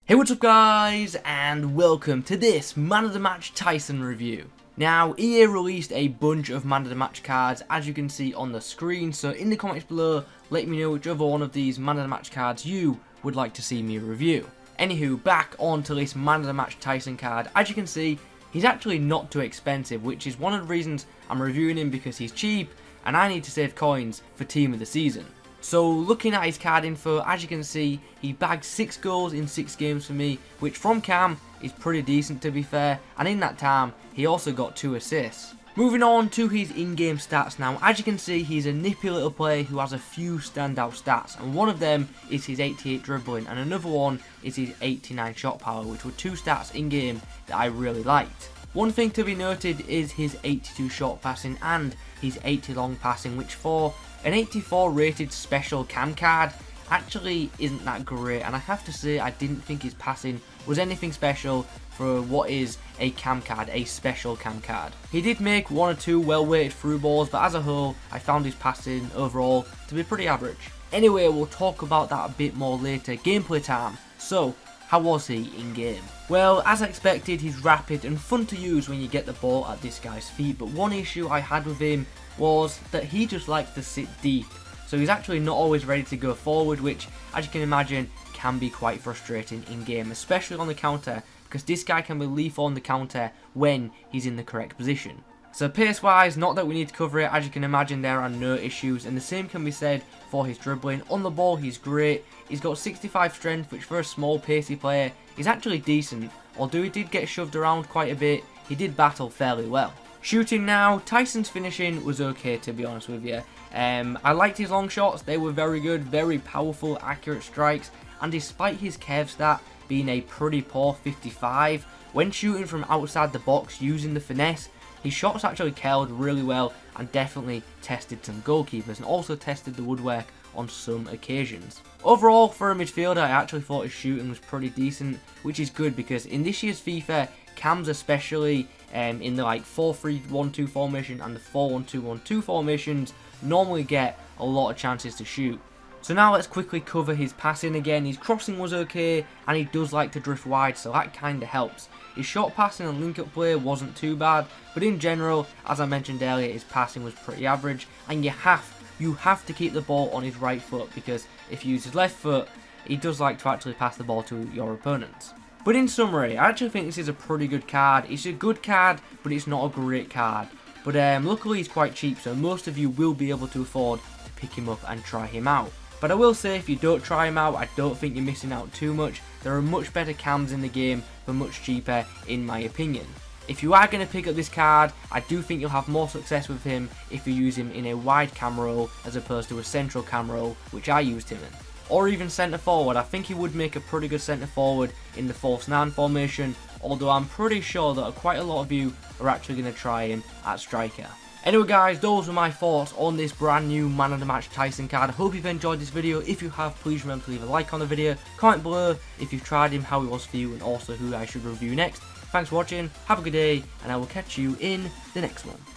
Hey, what's up guys, and welcome to this Man of the Match Taison review. Now, EA released a bunch of Man of the Match cards, as you can see on the screen, so in the comments below, let me know whichever one of these Man of the Match cards you would like to see me review. Anywho, back onto this Man of the Match Taison card. As you can see, he's actually not too expensive, which is one of the reasons I'm reviewing him, because he's cheap, and I need to save coins for Team of the Season. So looking at his card info, as you can see, he bagged 6 goals in 6 games for me, which from Cam is pretty decent to be fair, and in that time, he also got 2 assists. Moving on to his in-game stats now, as you can see, he's a nippy little player who has a few standout stats, and one of them is his 88 dribbling, and another one is his 89 shot power, which were 2 stats in-game that I really liked. One thing to be noted is his 82 short passing and his 80 long passing, which for an 84 rated special cam card actually isn't that great, and I have to say I didn't think his passing was anything special for what is a cam card, a special cam card. He did make 1 or 2 well weighted through balls, but as a whole I found his passing overall to be pretty average. Anyway, we'll talk about that a bit more later. Gameplay time. So, how was he in game? Well, as expected, he's rapid and fun to use when you get the ball at this guy's feet, but one issue I had with him was that he just likes to sit deep, so he's actually not always ready to go forward, which, as you can imagine, can be quite frustrating in game, especially on the counter, because this guy can be lethal on the counter when he's in the correct position. So pace wise, not that we need to cover it, as you can imagine there are no issues, and the same can be said for his dribbling. On the ball he's great, he's got 65 strength, which for a small pacey player is actually decent. Although he did get shoved around quite a bit, he did battle fairly well. Shooting now, Taison's finishing was okay, to be honest with you. I liked his long shots, they were very good, very powerful, accurate strikes, and despite his Kev stat being a pretty poor 55, when shooting from outside the box using the finesse, his shots actually curled really well and definitely tested some goalkeepers, and also tested the woodwork on some occasions. Overall, for a midfielder, I actually thought his shooting was pretty decent, which is good because in this year's FIFA, cams especially in the like 4-3-1-2 formation and the 4-1-2-1-2 formations normally get a lot of chances to shoot. So now let's quickly cover his passing again. His crossing was okay, and he does like to drift wide, so that kind of helps. His short passing and link-up play wasn't too bad, but in general, as I mentioned earlier, his passing was pretty average, and you have to keep the ball on his right foot, because if you use his left foot, he does like to actually pass the ball to your opponents. But in summary, I actually think this is a pretty good card. It's a good card, but it's not a great card. But luckily he's quite cheap, so most of you will be able to afford to pick him up and try him out. But I will say, if you don't try him out, I don't think you're missing out too much. There are much better cams in the game for much cheaper, in my opinion. If you are going to pick up this card, I do think you'll have more success with him if you use him in a wide cam role as opposed to a central cam role, which I used him in. Or even centre forward. I think he would make a pretty good centre forward in the false 9 formation, although I'm pretty sure that quite a lot of you are actually going to try him at striker. Anyway guys, those were my thoughts on this brand new Man of the Match Taison card. I hope you've enjoyed this video. If you have, please remember to leave a like on the video, comment below if you've tried him, how he was for you, and also who I should review next. Thanks for watching, have a good day, and I will catch you in the next one.